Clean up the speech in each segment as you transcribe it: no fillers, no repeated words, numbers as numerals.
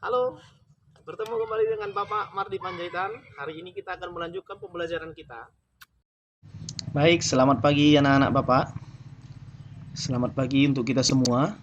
Halo, bertemu kembali dengan Bapak Mardi Panjaitan. Hari ini kita akan melanjutkan pembelajaran kita. Baik, selamat pagi anak-anak Bapak. Selamat pagi untuk kita semua.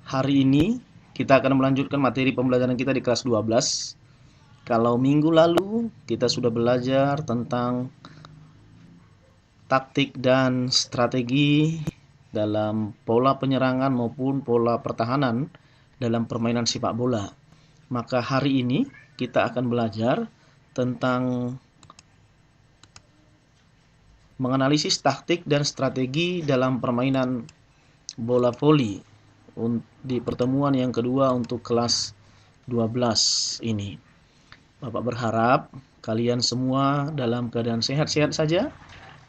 Hari ini kita akan melanjutkan materi pembelajaran kita di kelas 12. Kalau minggu lalu kita sudah belajar tentang taktik dan strategi dalam pola penyerangan maupun pola pertahanan dalam permainan sepak bola. Maka hari ini kita akan belajar tentang menganalisis taktik dan strategi dalam permainan bola voli di pertemuan yang kedua untuk kelas 12 ini. Bapak berharap kalian semua dalam keadaan sehat-sehat saja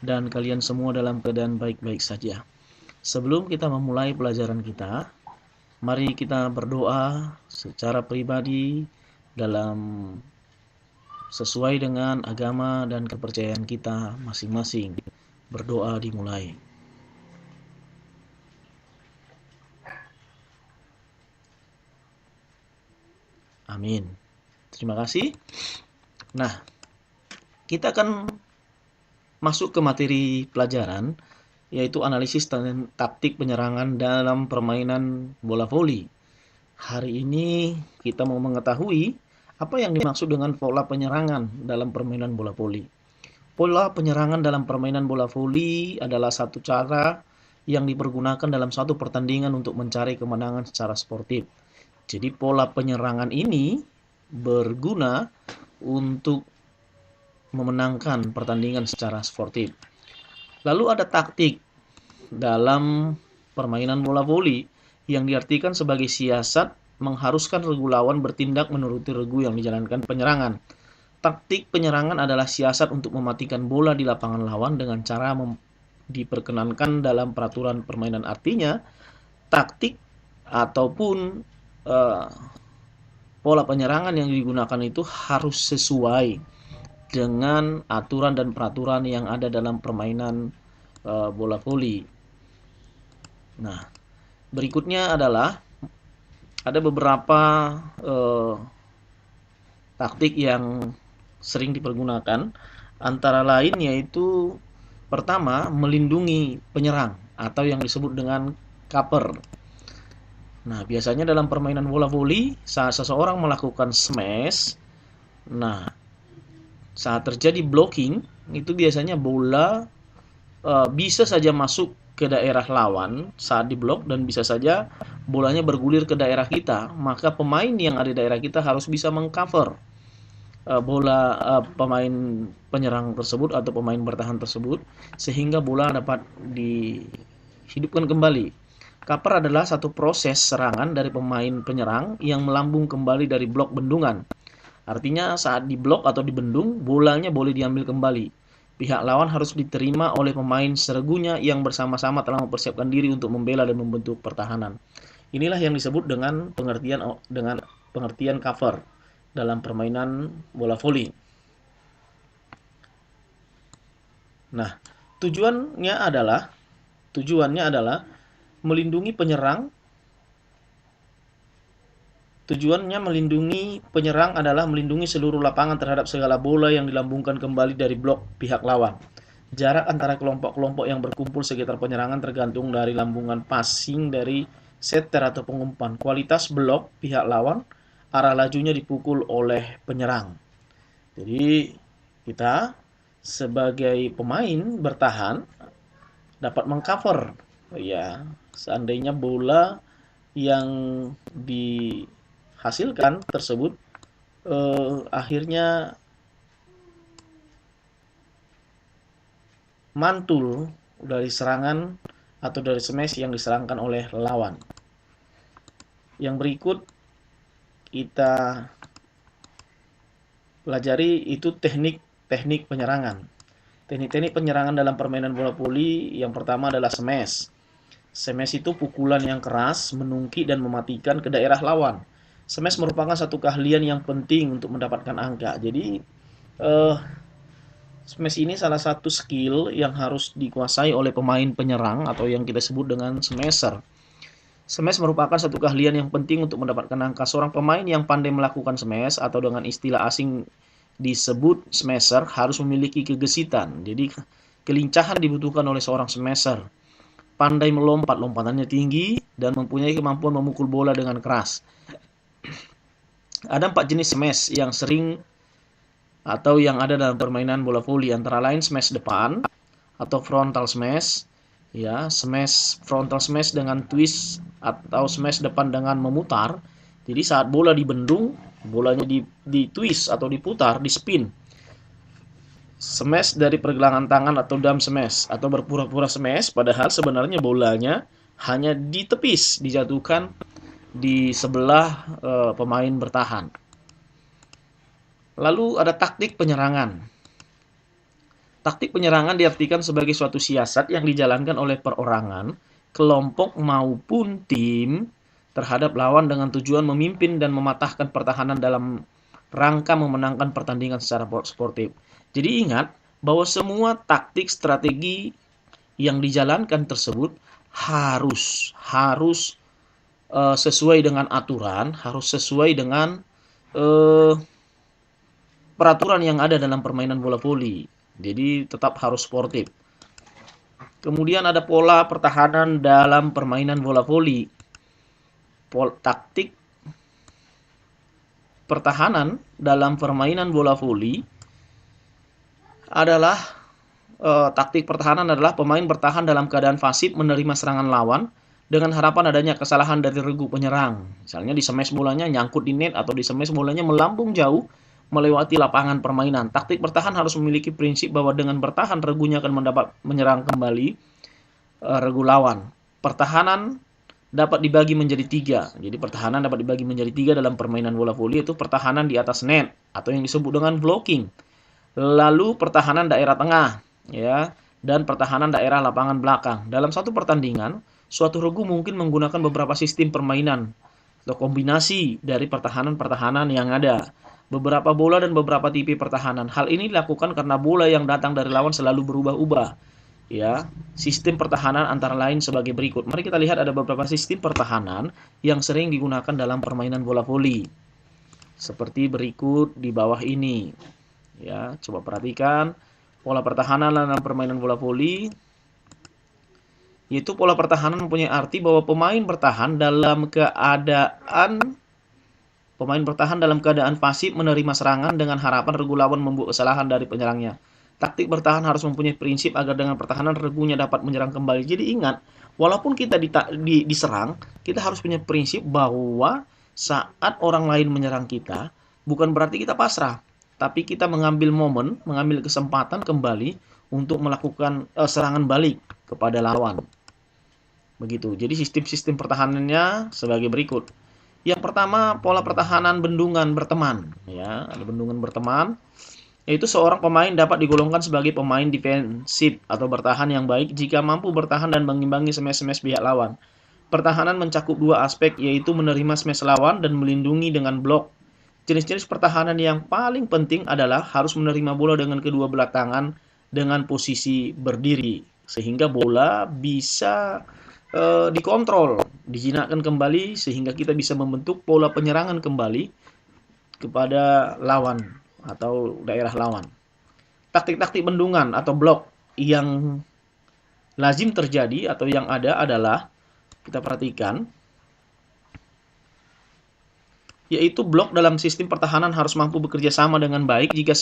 dan kalian semua dalam keadaan baik-baik saja. Sebelum kita memulai pelajaran kita, mari kita berdoa secara pribadi dalam sesuai dengan agama dan kepercayaan kita masing-masing. Berdoa dimulai. Amin. Terima kasih. Nah, kita akan masuk ke materi pelajaran, yaitu analisis taktik penyerangan dalam permainan bola voli. Hari ini kita mau mengetahui apa yang dimaksud dengan pola penyerangan dalam permainan bola voli. Pola penyerangan dalam permainan bola voli adalah satu cara yang dipergunakan dalam suatu pertandingan untuk mencari kemenangan secara sportif. Jadi pola penyerangan ini berguna untuk memenangkan pertandingan secara sportif. Lalu ada taktik dalam permainan bola voli yang diartikan sebagai siasat mengharuskan regu lawan bertindak menuruti regu yang dijalankan penyerangan. Taktik penyerangan adalah siasat untuk mematikan bola di lapangan lawan dengan cara diperkenankan dalam peraturan permainan. Artinya, taktik ataupun pola penyerangan yang digunakan itu harus sesuai dengan aturan dan peraturan yang ada dalam permainan bola voli. Nah, berikutnya adalah ada beberapa taktik yang sering dipergunakan, antara lain yaitu pertama, melindungi penyerang atau yang disebut dengan cover. Nah, biasanya dalam permainan bola voli, saat seseorang melakukan smash, nah, saat terjadi blocking, itu biasanya bola bisa saja masuk ke daerah lawan saat diblok dan bisa saja bolanya bergulir ke daerah kita. Maka pemain yang ada di daerah kita harus bisa mengcover bola pemain penyerang tersebut atau pemain bertahan tersebut sehingga bola dapat dihidupkan kembali. Cover adalah satu proses serangan dari pemain penyerang yang melambung kembali dari blok bendungan. Artinya saat diblok atau dibendung, bolanya boleh diambil kembali. Pihak lawan harus diterima oleh pemain seregunya yang bersama-sama telah mempersiapkan diri untuk membela dan membentuk pertahanan. Inilah yang disebut dengan pengertian cover dalam permainan bola voli. Nah, tujuannya adalah melindungi penyerang. Tujuannya melindungi penyerang adalah melindungi seluruh lapangan terhadap segala bola yang dilambungkan kembali dari blok pihak lawan. Jarak antara kelompok-kelompok yang berkumpul sekitar penyerangan tergantung dari lambungan passing dari setter atau pengumpan. Kualitas blok pihak lawan, arah lajunya dipukul oleh penyerang. Jadi kita sebagai pemain bertahan dapat mengcover, ya, seandainya bola yang dihasilkan tersebut akhirnya mantul dari serangan atau dari smash yang diserangkan oleh lawan. Yang berikut kita pelajari itu teknik penyerangan. Teknik-teknik penyerangan dalam permainan bola voli yang pertama adalah smash. Smash itu pukulan yang keras, menungki dan mematikan ke daerah lawan. Smash merupakan satu keahlian yang penting untuk mendapatkan angka. Jadi smash ini salah satu skill yang harus dikuasai oleh pemain penyerang atau yang kita sebut dengan smasher. Smash merupakan satu keahlian yang penting untuk mendapatkan angka. Seorang pemain yang pandai melakukan smash atau dengan istilah asing disebut smasher harus memiliki kegesitan. Jadi kelincahan dibutuhkan oleh seorang smasher. Pandai melompat, lompatannya tinggi, dan mempunyai kemampuan memukul bola dengan keras. Ada 4 jenis smash yang sering atau yang ada dalam permainan bola voli, antara lain smash depan atau frontal smash, ya, smash frontal smash dengan twist atau smash depan dengan memutar. Jadi saat bola dibendung, bolanya di twist atau diputar, di spin. Smash dari pergelangan tangan atau dumb smash atau berpura-pura smash, padahal sebenarnya bolanya hanya ditepis, dijatuhkan di sebelah pemain bertahan. Lalu ada taktik penyerangan. Taktik penyerangan diartikan sebagai suatu siasat yang dijalankan oleh perorangan, kelompok maupun tim terhadap lawan dengan tujuan memimpin dan mematahkan pertahanan dalam rangka memenangkan pertandingan secara sportif. Jadi ingat bahwa semua taktik strategi yang dijalankan tersebut harus sesuai dengan aturan, harus sesuai dengan peraturan yang ada dalam permainan bola voli. Jadi tetap harus sportif. Kemudian ada pola pertahanan dalam permainan bola voli. Taktik pertahanan dalam permainan bola voli adalah taktik pertahanan adalah pemain bertahan dalam keadaan pasif menerima serangan lawan dengan harapan adanya kesalahan dari regu penyerang. Misalnya di smash bolanya nyangkut di net atau di smash bolanya melambung jauh melewati lapangan permainan. Taktik bertahan harus memiliki prinsip bahwa dengan bertahan regunya akan mendapat menyerang kembali regu lawan. Pertahanan dapat dibagi menjadi 3. Jadi pertahanan dapat dibagi menjadi 3 dalam permainan bola voli, yaitu pertahanan di atas net atau yang disebut dengan blocking. Lalu pertahanan daerah tengah, ya, dan pertahanan daerah lapangan belakang. Dalam satu pertandingan, suatu regu mungkin menggunakan beberapa sistem permainan atau kombinasi dari pertahanan-pertahanan yang ada. Beberapa bola dan beberapa tipe pertahanan. Hal ini dilakukan karena bola yang datang dari lawan selalu berubah-ubah. Ya, sistem pertahanan antara lain sebagai berikut. Mari kita lihat ada beberapa sistem pertahanan yang sering digunakan dalam permainan bola voli. Seperti berikut di bawah ini. Ya, coba perhatikan pola pertahanan dalam permainan bola voli. Yaitu pola pertahanan mempunyai arti bahwa pemain bertahan dalam keadaan pasif menerima serangan dengan harapan regu lawan membuat kesalahan dari penyerangnya. Taktik bertahan harus mempunyai prinsip agar dengan pertahanan regunya dapat menyerang kembali. Jadi ingat, walaupun kita diserang, kita harus punya prinsip bahwa saat orang lain menyerang kita, bukan berarti kita pasrah, tapi kita mengambil momen, mengambil kesempatan kembali untuk melakukan serangan balik kepada lawan. Begitu. Jadi sistem-sistem pertahanannya sebagai berikut. Yang pertama, pola pertahanan bendungan berteman. Ya, ada bendungan berteman. Yaitu seorang pemain dapat digolongkan sebagai pemain defensif atau bertahan yang baik jika mampu bertahan dan mengimbangi smash-smash pihak lawan. Pertahanan mencakup 2 aspek, yaitu menerima smash lawan dan melindungi dengan blok. Jenis-jenis pertahanan yang paling penting adalah harus menerima bola dengan kedua belah tangan dengan posisi berdiri, sehingga bola bisa dikontrol, dijinakkan kembali sehingga kita bisa membentuk pola penyerangan kembali kepada lawan atau daerah lawan. Taktik-taktik bendungan atau blok yang lazim terjadi atau yang ada adalah, kita perhatikan, yaitu blok dalam sistem pertahanan harus mampu bekerja sama dengan baik jika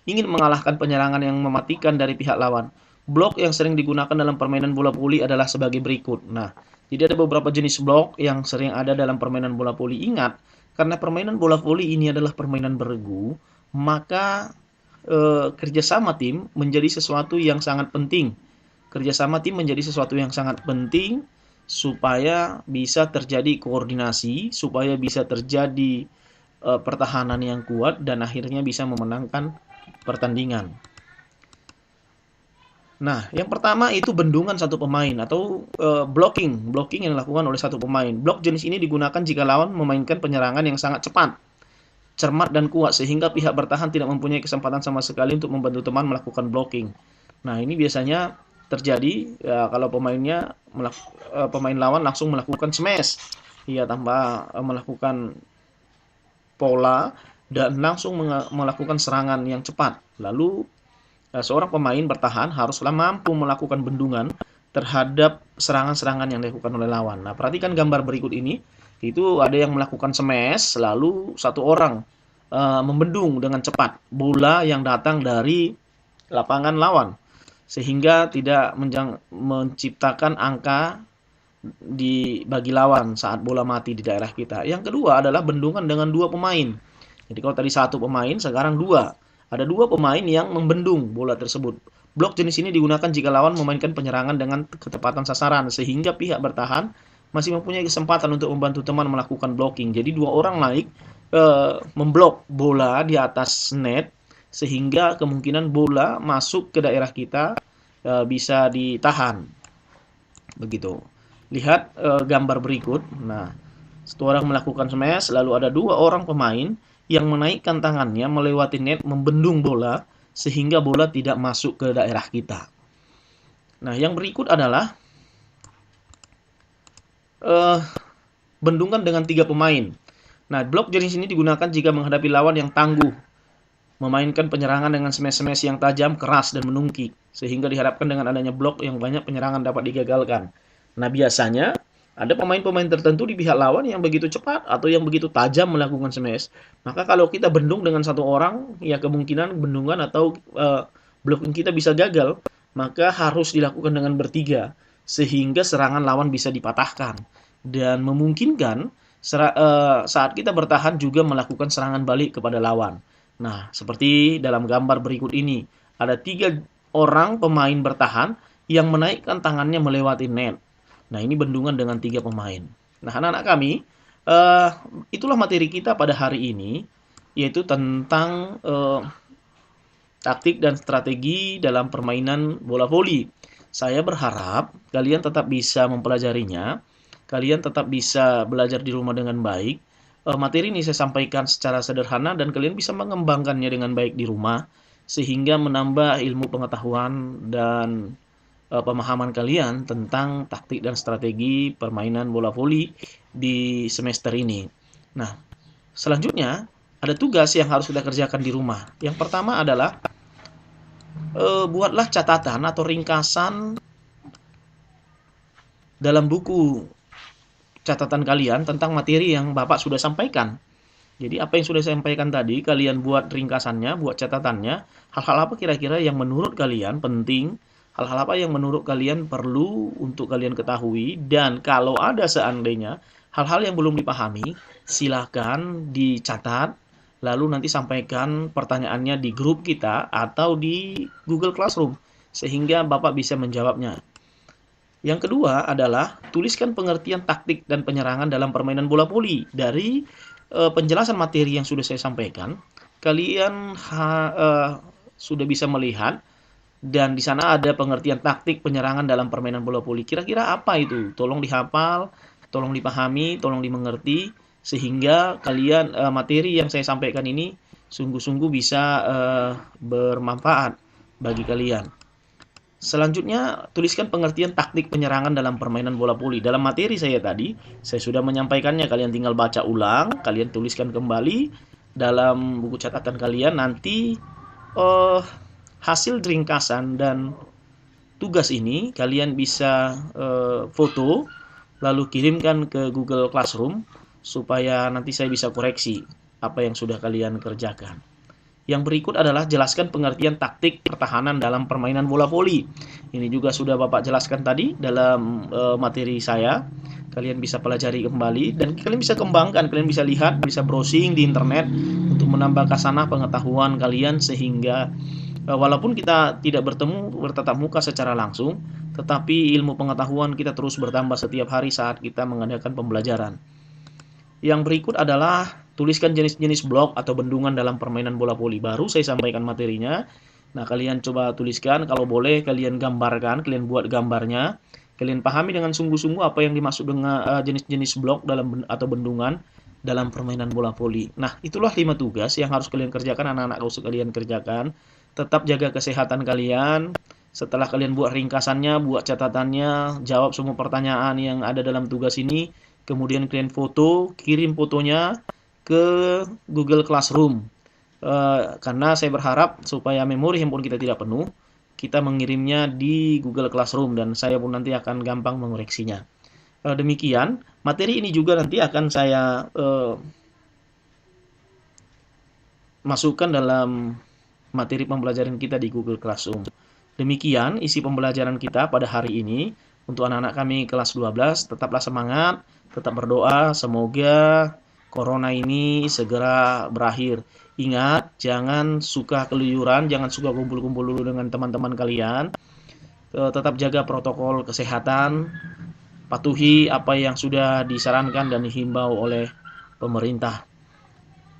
ingin mengalahkan penyerangan yang mematikan dari pihak lawan. Blok yang sering digunakan dalam permainan bola voli adalah sebagai berikut. Nah, jadi ada beberapa jenis blok yang sering ada dalam permainan bola voli. Ingat, karena permainan bola voli ini adalah permainan beregu, maka kerjasama tim menjadi sesuatu yang sangat penting. Kerjasama tim menjadi sesuatu yang sangat penting supaya bisa terjadi koordinasi, supaya bisa terjadi pertahanan yang kuat dan akhirnya bisa memenangkan pertandingan. Nah, yang pertama itu bendungan satu pemain atau blocking yang dilakukan oleh satu pemain. Blok jenis ini digunakan jika lawan memainkan penyerangan yang sangat cepat, cermat dan kuat sehingga pihak bertahan tidak mempunyai kesempatan sama sekali untuk membantu teman melakukan blocking. Nah, ini biasanya terjadi ya, kalau pemain lawan langsung melakukan smash, ya tanpa melakukan pola dan langsung melakukan serangan yang cepat. Lalu seorang pemain bertahan haruslah mampu melakukan bendungan terhadap serangan-serangan yang dilakukan oleh lawan. Nah, perhatikan gambar berikut ini. Itu ada yang melakukan smash, lalu satu orang membendung dengan cepat bola yang datang dari lapangan lawan, sehingga tidak menciptakan angka bagi lawan saat bola mati di daerah kita. Yang kedua adalah bendungan dengan dua pemain. Jadi kalau tadi satu pemain, sekarang dua. Ada dua pemain yang membendung bola tersebut. Blok jenis ini digunakan jika lawan memainkan penyerangan dengan ketepatan sasaran, sehingga pihak bertahan masih mempunyai kesempatan untuk membantu teman melakukan blocking. Jadi dua orang naik memblok bola di atas net, sehingga kemungkinan bola masuk ke daerah kita bisa ditahan. Begitu. Lihat gambar berikut. Nah, satu orang melakukan smash, lalu ada dua orang pemain yang menaikkan tangannya melewati net membendung bola sehingga bola tidak masuk ke daerah kita. Nah, yang berikut adalah bendungan dengan 3 pemain. Nah, blok jenis ini digunakan jika menghadapi lawan yang tangguh, memainkan penyerangan dengan smash-smash yang tajam, keras, dan menungkik, sehingga diharapkan dengan adanya blok yang banyak penyerangan dapat digagalkan. Nah, biasanya ada pemain-pemain tertentu di pihak lawan yang begitu cepat atau yang begitu tajam melakukan smash. Maka kalau kita bendung dengan satu orang, ya kemungkinan bendungan atau blocking kita bisa gagal. Maka harus dilakukan dengan bertiga, sehingga serangan lawan bisa dipatahkan. Dan memungkinkan saat kita bertahan juga melakukan serangan balik kepada lawan. Nah, seperti dalam gambar berikut ini. Ada 3 orang pemain bertahan yang menaikkan tangannya melewati net. Nah, ini bendungan dengan 3 pemain. Nah, anak-anak kami, itulah materi kita pada hari ini, yaitu tentang taktik dan strategi dalam permainan bola voli. Saya berharap kalian tetap bisa mempelajarinya, kalian tetap bisa belajar di rumah dengan baik. Materi ini saya sampaikan secara sederhana dan kalian bisa mengembangkannya dengan baik di rumah, sehingga menambah ilmu pengetahuan dan pemahaman kalian tentang taktik dan strategi permainan bola voli di semester ini. Nah, selanjutnya ada tugas yang harus kita kerjakan di rumah. Yang pertama adalah buatlah catatan atau ringkasan dalam buku catatan kalian tentang materi yang Bapak sudah sampaikan. Jadi apa yang sudah saya sampaikan tadi, kalian buat ringkasannya, buat catatannya, hal-hal apa kira-kira yang menurut kalian penting, hal-hal apa yang menurut kalian perlu untuk kalian ketahui, dan kalau ada seandainya hal-hal yang belum dipahami, silakan dicatat, lalu nanti sampaikan pertanyaannya di grup kita atau di Google Classroom, sehingga Bapak bisa menjawabnya. Yang kedua adalah tuliskan pengertian taktik dan penyerangan dalam permainan bola voli. Dari penjelasan materi yang sudah saya sampaikan, kalian sudah bisa melihat dan di sana ada pengertian taktik penyerangan dalam permainan bola voli. Kira-kira apa itu? Tolong dihafal, tolong dipahami, tolong dimengerti, sehingga kalian materi yang saya sampaikan ini sungguh-sungguh bisa bermanfaat bagi kalian. Selanjutnya, tuliskan pengertian taktik penyerangan dalam permainan bola voli. Dalam materi saya tadi, saya sudah menyampaikannya. Kalian tinggal baca ulang, kalian tuliskan kembali dalam buku catatan kalian. Nanti hasil ringkasan dan tugas ini kalian bisa foto, lalu kirimkan ke Google Classroom, supaya nanti saya bisa koreksi apa yang sudah kalian kerjakan. Yang berikut adalah jelaskan pengertian taktik pertahanan dalam permainan bola voli. Ini juga sudah Bapak jelaskan tadi dalam materi saya. Kalian bisa pelajari kembali dan kalian bisa kembangkan, kalian bisa lihat, bisa browsing di internet untuk menambah khasanah pengetahuan kalian, sehingga walaupun kita tidak bertatap muka secara langsung, tetapi ilmu pengetahuan kita terus bertambah setiap hari saat kita mengadakan pembelajaran. Yang berikut adalah tuliskan jenis-jenis blok atau bendungan dalam permainan bola voli. Baru saya sampaikan materinya. Nah, kalian coba tuliskan, kalau boleh kalian gambarkan, kalian buat gambarnya. Kalian pahami dengan sungguh-sungguh apa yang dimaksud dengan jenis-jenis blok atau bendungan dalam permainan bola voli. Nah, itulah 5 tugas yang harus kalian kerjakan, anak-anak harus kalian kerjakan. Tetap jaga kesehatan kalian, Setelah kalian buat ringkasannya, buat catatannya, jawab semua pertanyaan yang ada dalam tugas ini, kemudian kalian foto, kirim fotonya ke Google Classroom. Karena saya berharap supaya memori handphone kita tidak penuh, kita mengirimnya di Google Classroom dan saya pun nanti akan gampang mengoreksinya. Demikian, materi ini juga nanti akan saya masukkan dalam materi pembelajaran kita di Google Classroom. Demikian isi pembelajaran kita pada hari ini. Untuk anak-anak kami kelas 12, tetaplah semangat, tetap berdoa, semoga corona ini segera berakhir. Ingat, jangan suka keluyuran, jangan suka kumpul-kumpul dulu dengan teman-teman kalian. Tetap jaga protokol kesehatan, patuhi apa yang sudah disarankan dan dihimbau oleh pemerintah.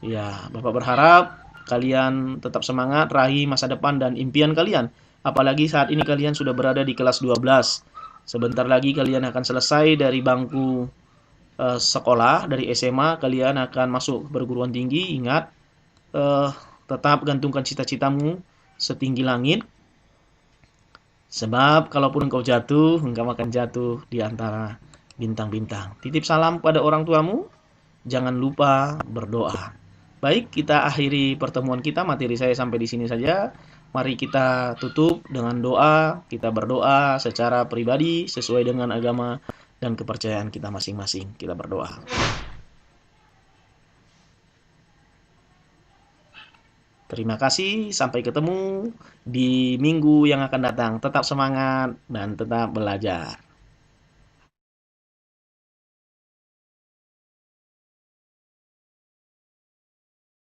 Ya, Bapak berharap kalian tetap semangat, raih masa depan dan impian kalian. Apalagi saat ini kalian sudah berada di kelas 12. Sebentar lagi kalian akan selesai dari bangku sekolah, dari SMA, kalian akan masuk perguruan tinggi. Ingat, tetap gantungkan cita-citamu setinggi langit. Sebab kalaupun engkau jatuh, engkau akan jatuh di antara bintang-bintang. Titip salam pada orang tuamu, jangan lupa berdoa. Baik, kita akhiri pertemuan kita, materi saya sampai di sini saja. Mari kita tutup dengan doa, kita berdoa secara pribadi sesuai dengan agama dan kepercayaan kita masing-masing. Kita berdoa. Terima kasih, sampai ketemu di minggu yang akan datang. Tetap semangat dan tetap belajar.